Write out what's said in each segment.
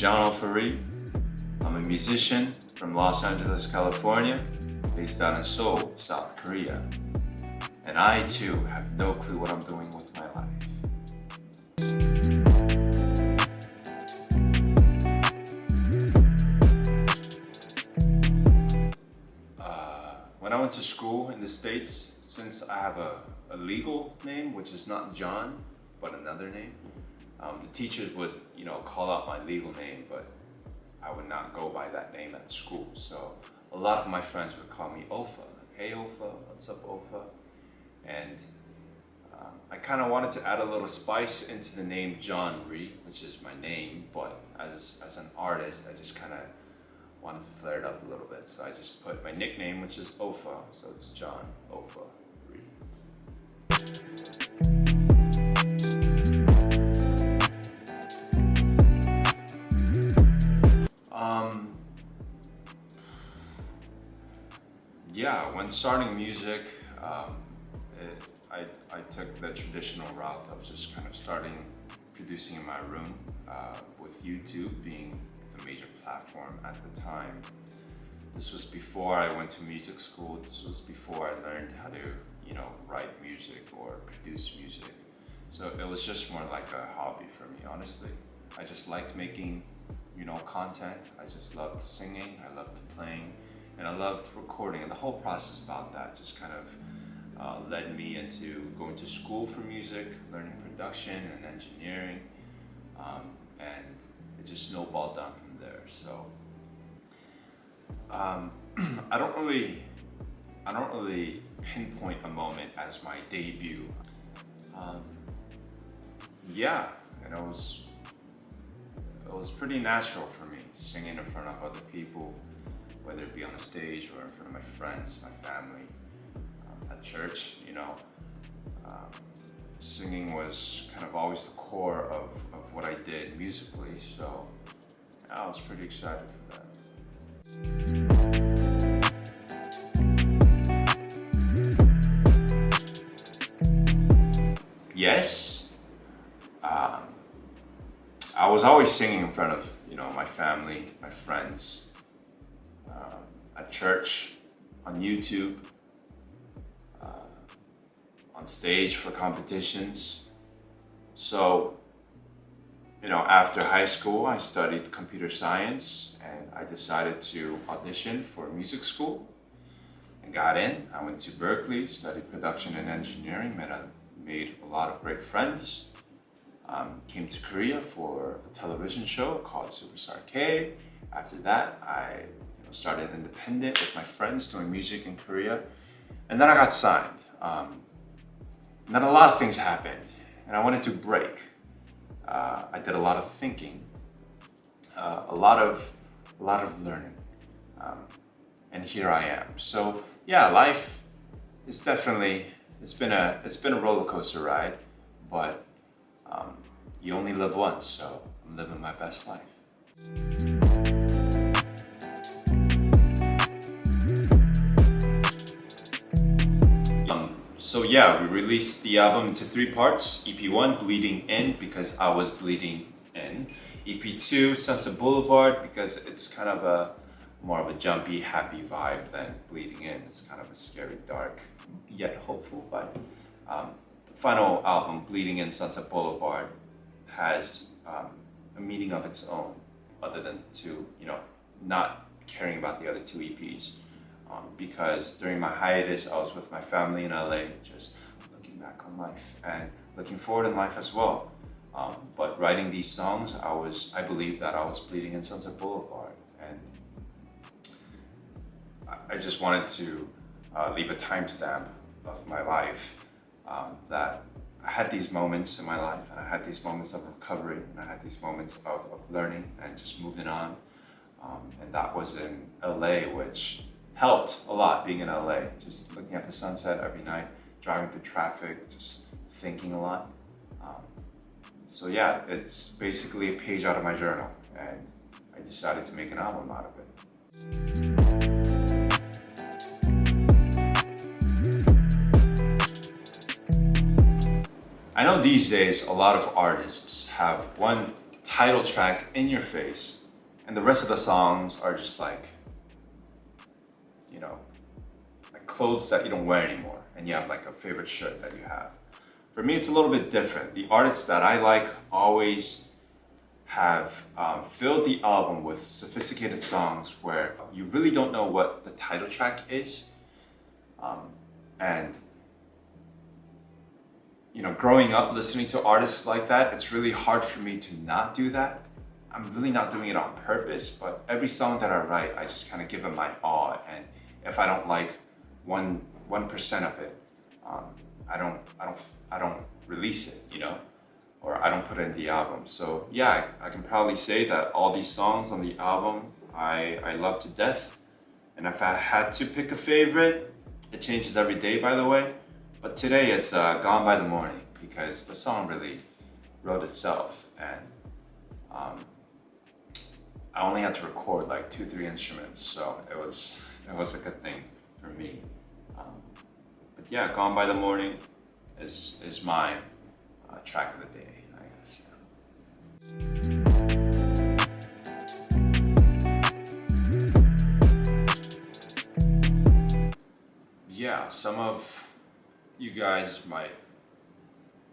John OFA Rhee. I'm a musician from Los Angeles, California, based out in Seoul, South Korea. And I too have no clue what I'm doing with my life. When I went to school in the States, since I have a legal name, which is not John, but another name, the teachers would, call out my legal name, but I would not go by that name at school. So a lot of my friends would call me OFA, like, hey OFA, what's up OFA? And I kind of wanted to add a little spice into the name John Rhee, which is my name, but as an artist, I just kind of wanted to flare it up a little bit. So I just put my nickname, which is OFA, so it's John OFA Rhee. Yeah, when starting music, I took the traditional route of just kind of starting producing in my room, with YouTube being the major platform at the time. This was before I went to music school. This was before I learned how to, write music or produce music. So it was just more like a hobby for me, honestly. I just liked making, content. I just loved singing, I loved playing, and I loved recording. And the whole process about that just kind of led me into going to school for music, learning production and engineering, and it just snowballed down from there. So I don't really pinpoint a moment as my debut. Yeah, and it was pretty natural for me, singing in front of other people, whether it be on a stage or in front of my friends, my family, at church. Singing was kind of always the core of what I did musically, so I was pretty excited for that. Yes, I was always singing in front of, my family, my friends, at church, on YouTube, on stage for competitions. So, after high school, I studied computer science and I decided to audition for music school and got in. I went to Berkeley, studied production and engineering, made a lot of great friends. Came to Korea for a television show called Superstar K. After that, I started independent with my friends doing music in Korea. And then I got signed. And then a lot of things happened and I wanted to break. I did a lot of thinking, a lot of learning, and here I am. So yeah, life is definitely, it's been a roller coaster ride, but you only live once, so I'm living my best life. So yeah, we released the album into 3 parts. EP1, Bleeding In, because I was bleeding in. EP2, Sunset Boulevard, because it's kind of more of a jumpy, happy vibe than Bleeding In. It's kind of a scary, dark, yet hopeful vibe. The final album, Bleeding In, Sunset Boulevard, has a meaning of its own, other than not caring about the other 2 EPs. Because during my hiatus, I was with my family in LA, just looking back on life and looking forward in life as well. But writing these songs, I believe that I was bleeding in Sunset Boulevard, and I just wanted to leave a timestamp of my life, that I had these moments in my life, and I had these moments of recovery, and I had these moments of learning and just moving on. And that was in LA, which helped a lot, being in LA, just looking at the sunset every night, driving through traffic, just thinking a lot. So yeah, it's basically a page out of my journal, and I decided to make an album out of it. I know these days a lot of artists have one title track in your face, and the rest of the songs are just like, you know, like clothes that you don't wear anymore, and you have like a favorite shirt that you have. For me, it's a little bit different. The artists that I like always have filled the album with sophisticated songs where you really don't know what the title track is. And you know, growing up listening to artists like that, it's really hard for me to not do that. I'm really not doing it on purpose, but every song that I write, I just kind of give it my all. And if I don't like 1% of it, I don't release it, you know, or I don't put it in the album. So yeah, I can probably say that all these songs on the album I love to death. And if I had to pick a favorite, it changes every day, by the way. But today it's Gone by the Morning, because the song really wrote itself, and I only had to record like 2-3 instruments, so it was a good thing for me. But yeah, Gone by the Morning is my track of the day, I guess. Yeah, some of you guys might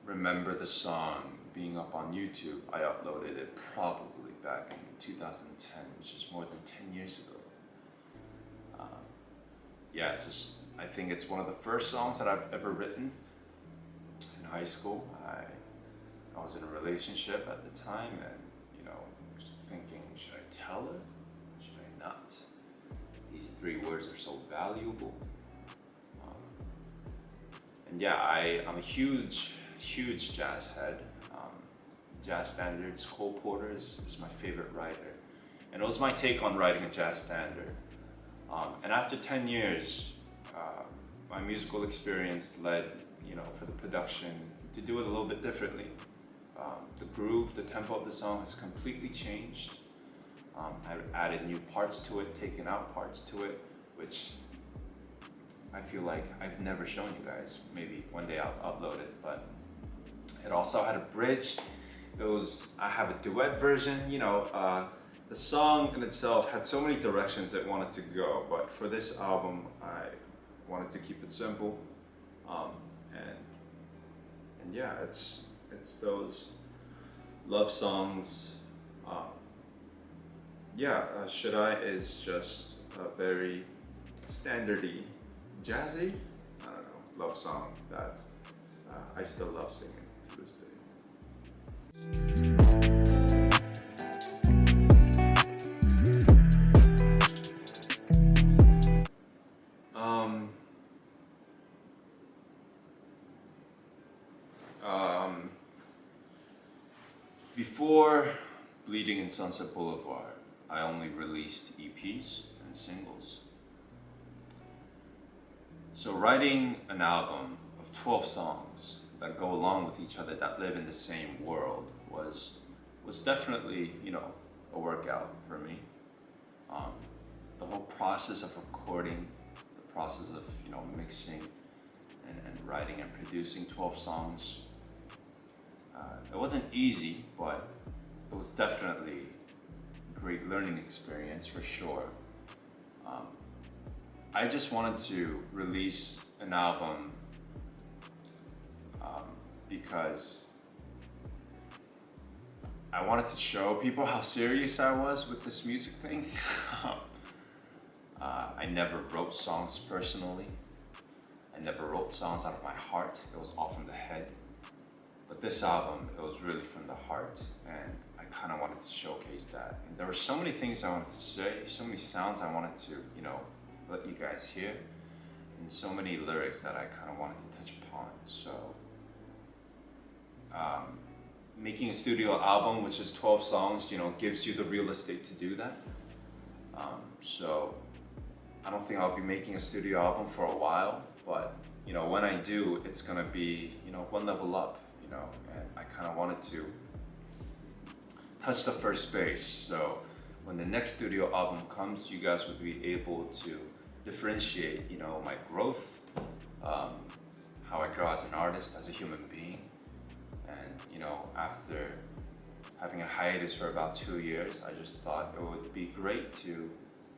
remember the song being up on YouTube. I uploaded it probably back in 2010, which is more than 10 years ago. Yeah, I think it's one of the first songs that I've ever written. In high school, I was in a relationship at the time, and you know, just thinking, should I tell her? Should I not? These 3 words are so valuable. And yeah, I'm a huge jazz head. Jazz standards. Cole Porter is my favorite writer, and it was my take on writing a jazz standard. And after 10 years, my musical experience led, you know, for the production to do it a little bit differently. The groove, the tempo of the song has completely changed. I've added new parts to it, taken out parts to it, which I feel like I've never shown you guys. Maybe one day I'll upload it, but it also had a bridge. I have a duet version, you know. The song in itself had so many directions it wanted to go, but for this album, I wanted to keep it simple. And yeah, it's those love songs. Should I is just a very standardy, jazzy, I don't know, love song that I still love singing to this day. Before Bleeding in Sunset Boulevard, I only released EPs and singles. So writing an album of 12 songs that go along with each other, that live in the same world, was definitely, you know, a workout for me. The whole process of recording, the process of, you know, mixing and writing and producing 12 songs, it wasn't easy, but it was definitely a great learning experience for sure. I just wanted to release an album because I wanted to show people how serious I was with this music thing. I never wrote songs personally. I never wrote songs out of my heart. It was all from the head. But this album, it was really from the heart, and I kind of wanted to showcase that. And there were so many things I wanted to say, so many sounds I wanted to, you know, let you guys hear, and so many lyrics that I kind of wanted to touch upon. So, making a studio album, which is 12 songs, you know, gives you the real estate to do that. So, I don't think I'll be making a studio album for a while, but, you know, when I do, it's gonna be, you know, one level up, you know, and I kind of wanted to touch the first base. So, when the next studio album comes, you guys would be able to differentiate, you know, my growth, how I grow as an artist, as a human being, and you know, after having a hiatus for about 2 years, I just thought it would be great to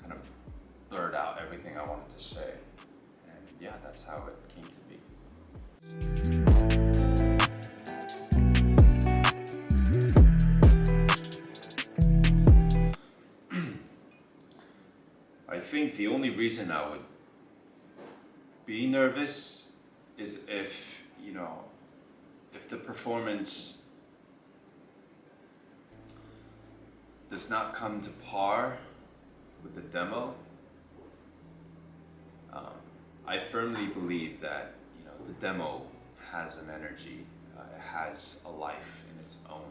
kind of blurt out everything I wanted to say. And yeah, that's how it came to be. I think the only reason I would be nervous is if, if the performance does not come to par with the demo. I firmly believe that the demo has an energy, it has a life in its own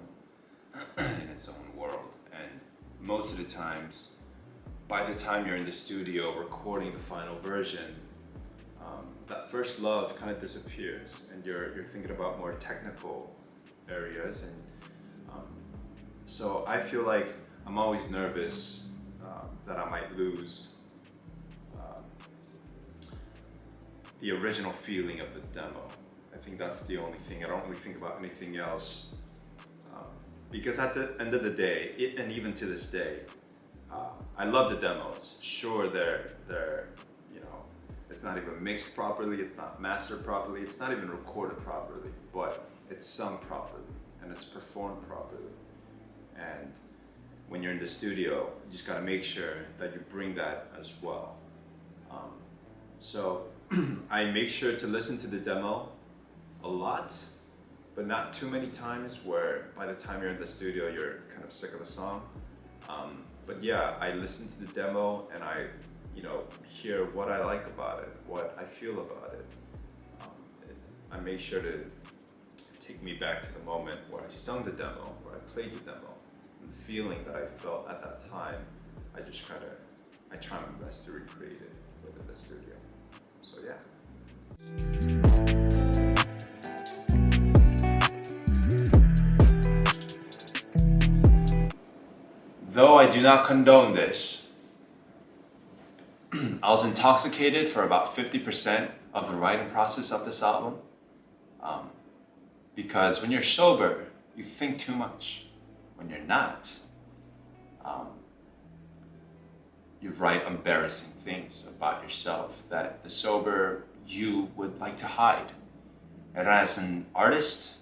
world, and most of the times, by the time you're in the studio recording the final version, that first love kind of disappears, and you're thinking about more technical areas, and so I feel like I'm always nervous that I might lose the original feeling of the demo. I think that's the only thing. I don't really think about anything else because at the end of the day, and even to this day, I love the demos. Sure, they're it's not even mixed properly, it's not mastered properly, it's not even recorded properly, but it's sung properly and it's performed properly. And when you're in the studio, you just gotta make sure that you bring that as well. So I make sure to listen to the demo a lot, but not too many times where by the time you're in the studio, you're kind of sick of the song. But yeah, I listen to the demo and I hear what I like about it, what I feel about it. I make sure to take me back to the moment where I sung the demo, where I played the demo, and the feeling that I felt at that time. I try my best to recreate it within the studio. So yeah. Though I do not condone this, I was intoxicated for about 50% of the writing process of this album. Because when you're sober, you think too much. When you're not, you write embarrassing things about yourself that the sober you would like to hide. And as an artist,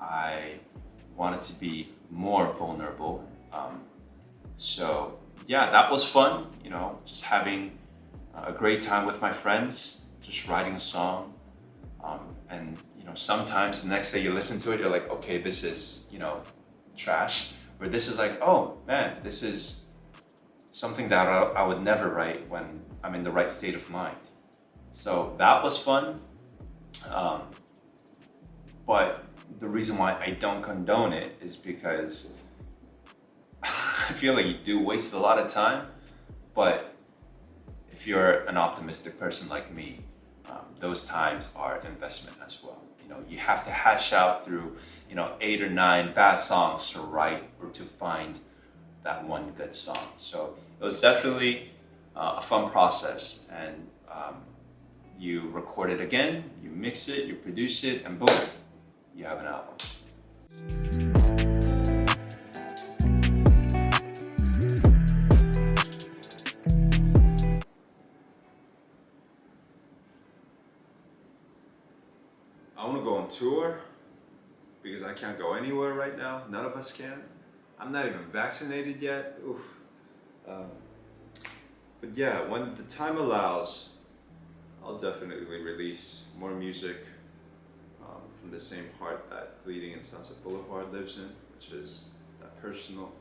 I wanted to be more vulnerable. So yeah, that was fun, just having a great time with my friends, just writing a song. And sometimes the next day you listen to it, you're like, okay, this is, trash. Or this is like, oh man, this is something that I would never write when I'm in the right state of mind. So that was fun. But the reason why I don't condone it is because I feel like you do waste a lot of time, but if you're an optimistic person like me, those times are investment as well. You have to hash out through, 8 or 9 bad songs to write or to find that one good song. So it was definitely a fun process, and you record it again, you mix it, you produce it, and boom, you have an album. I want to go on tour because I can't go anywhere right now. None of us can. I'm not even vaccinated yet. Oof. But yeah, when the time allows, I'll definitely release more music from the same heart that Bleeding in Sunset Boulevard lives in, which is that personal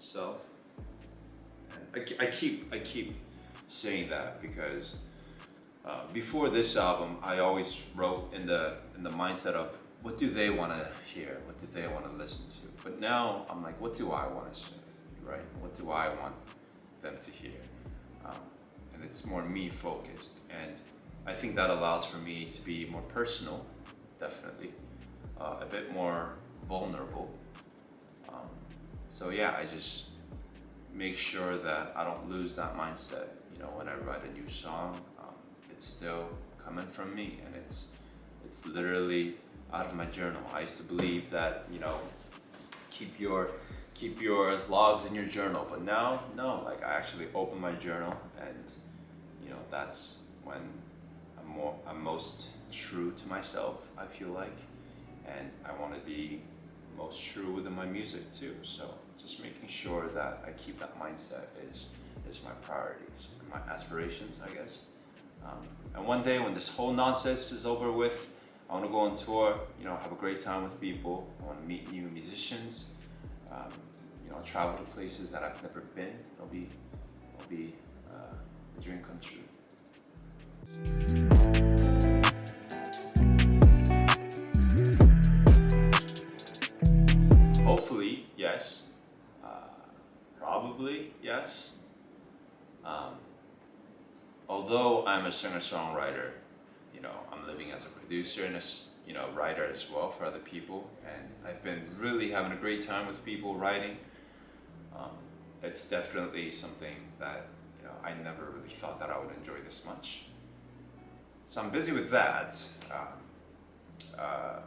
self. And I keep saying that because before this album, I always wrote in the mindset of what do they want to hear, what do they want to listen to. But now I'm like, what do I want to say, right? What do I want them to hear? And it's more me focused, and I think that allows for me to be more personal, definitely, a bit more vulnerable. So yeah, I just make sure that I don't lose that mindset. When I write a new song, it's still coming from me, and it's literally out of my journal. I used to believe that, keep your logs in your journal, but now no, like I actually open my journal, and that's when I'm most true to myself, I feel like, and I want to be most true within my music too. So just making sure that I keep that mindset is my priorities, my aspirations, I guess. And one day when this whole nonsense is over with, I want to go on tour, have a great time with people. I want to meet new musicians, travel to places that I've never been. It'll be a dream come true. Hopefully, yes. Probably, yes. Although I'm a singer-songwriter, I'm living as a producer and a writer as well for other people, and I've been really having a great time with people writing. It's definitely something that I never really thought that I would enjoy this much. So I'm busy with that. I'm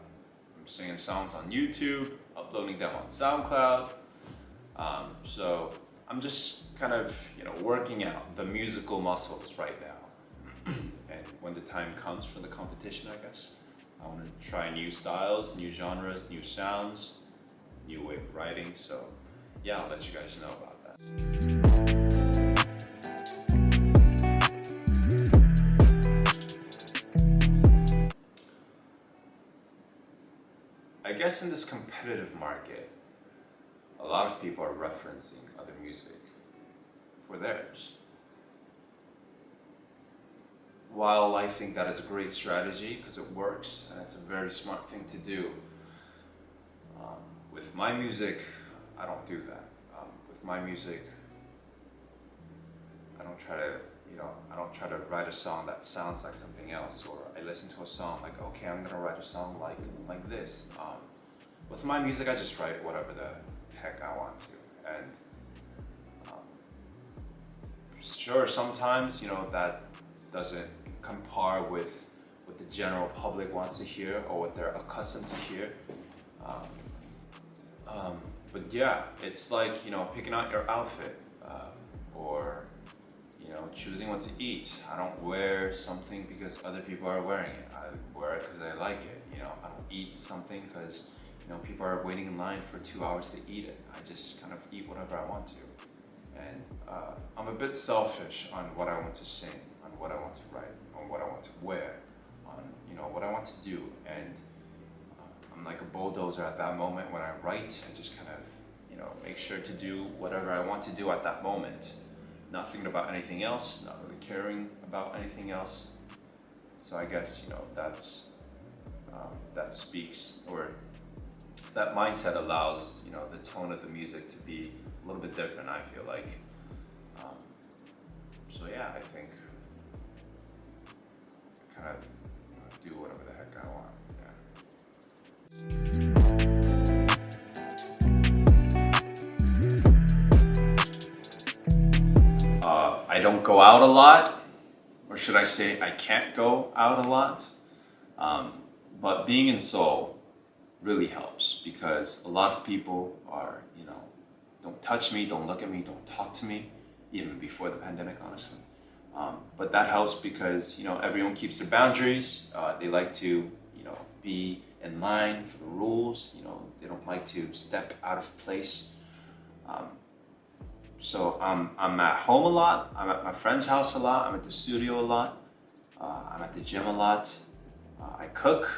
singing songs on YouTube, uploading them on SoundCloud. So I'm just kind of working out the musical muscles right now. And when the time comes for the competition, I guess, I want to try new styles, new genres, new sounds, new way of writing. So yeah, I'll let you guys know about that. I guess in this competitive market, a lot of people are referencing other music for theirs. While I think that is a great strategy because it works and it's a very smart thing to do, with my music, I don't do that. With my music, I don't try to write a song that sounds like something else, or I listen to a song like, okay, I'm gonna write a song like this. With my music, I just write whatever the heck I want to, and sure, sometimes that doesn't compare with what the general public wants to hear or what they're accustomed to hear. But yeah, it's like picking out your outfit, or choosing what to eat. I don't wear something because other people are wearing it. I wear it because I like it. I don't eat something because people are waiting in line for 2 hours to eat it. I just kind of eat whatever I want to. And I'm a bit selfish on what I want to sing, on what I want to write, on what I want to wear, on what I want to do. And I'm like a bulldozer at that moment when I write. I just kind of make sure to do whatever I want to do at that moment, not thinking about anything else, not really caring about anything else. So I guess that speaks, or that mindset allows the tone of the music to be a little bit different, I feel like. So yeah, I think kind of do whatever the heck I want. Yeah. I don't go out a lot, or should I say I can't go out a lot. But being in Seoul really helps because a lot of people are, don't touch me, don't look at me, don't talk to me, even before the pandemic, honestly. But that helps because, everyone keeps their boundaries. They like to, be in line for the rules. They don't like to step out of place. So I'm at home a lot. I'm at my friend's house a lot. I'm at the studio a lot. I'm at the gym a lot. I cook.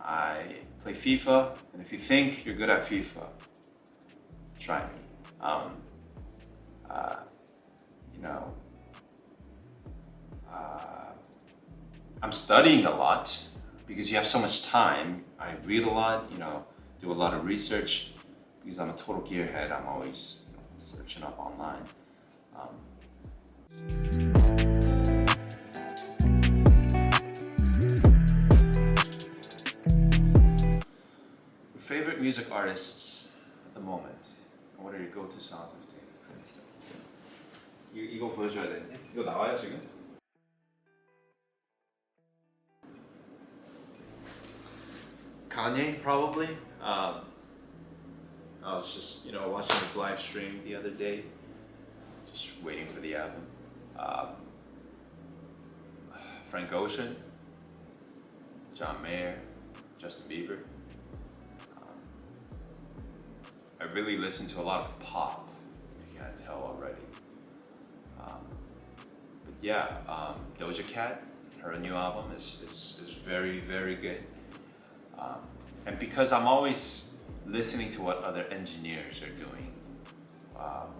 I play FIFA. And if you think you're good at FIFA, try me. I'm studying a lot because you have so much time. I read a lot, do a lot of research because I'm a total gearhead. I'm always searching up online. Your favorite music artists at the moment? What are your go-to songs of tape? 이거 보여줘야 되는데? 이거 나와요 지금? Kanye, probably. I was just, watching his live stream the other day, just waiting for the album. Frank Ocean, John Mayer, Justin Bieber. I really listen to a lot of pop, if you can't tell already. But yeah, Doja Cat, her new album is very, very good. And because I'm always listening to what other engineers are doing,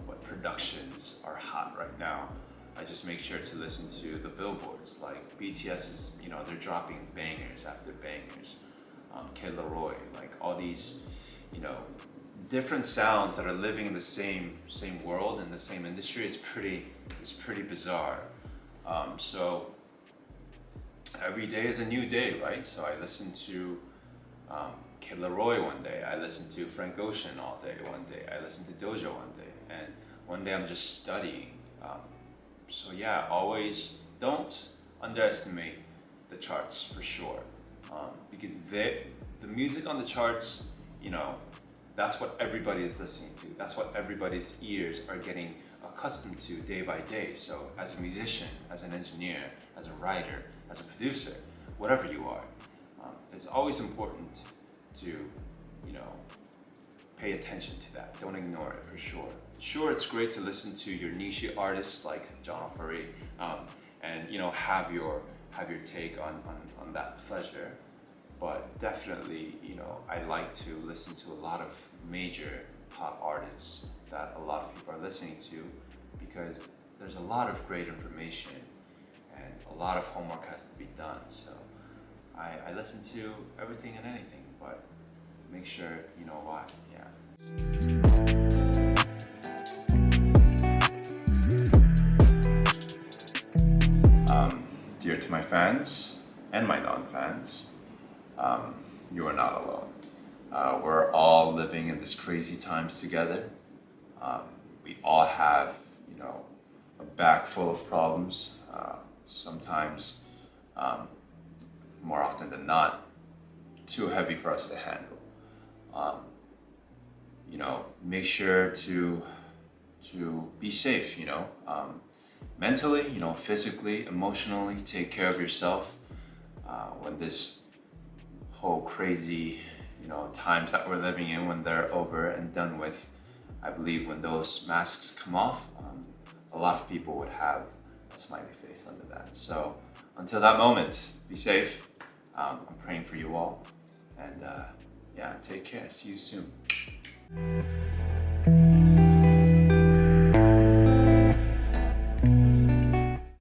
what productions are hot right now, I just make sure to listen to the billboards. Like BTS is, they're dropping bangers after bangers. Kid Laroi, like all these, different sounds that are living in the same world and the same industry. It's pretty bizarre. So every day is a new day, right? So I listen to Kid Laroi one day, I listen to Frank Ocean all day one day, I listen to Doja one day, and one day I'm just studying. So yeah, always don't underestimate the charts for sure, because the music on the charts, that's what everybody is listening to. That's what everybody's ears are getting accustomed to day by day. So as a musician, as an engineer, as a writer, as a producer, whatever you are, it's always important to, pay attention to that. Don't ignore it for sure. Sure, it's great to listen to your niche artists like OFA Rhee, and have your take on that pleasure. But definitely, I like to listen to a lot of major pop artists that a lot of people are listening to, because there's a lot of great information and a lot of homework has to be done. So I listen to everything and anything, but make sure you know why. Yeah. Dear to my fans and my non-fans, you are not alone. We're all living in this crazy times together. We all have, a bag full of problems. Sometimes, more often than not, too heavy for us to handle. Make sure to be safe. Mentally, physically, emotionally, take care of yourself. When this whole crazy, times that we're living in, when they're over and done with, I believe when those masks come off, a lot of people would have a smiley face under that. So until that moment, be safe. I'm praying for you all, and yeah, take care. See you soon.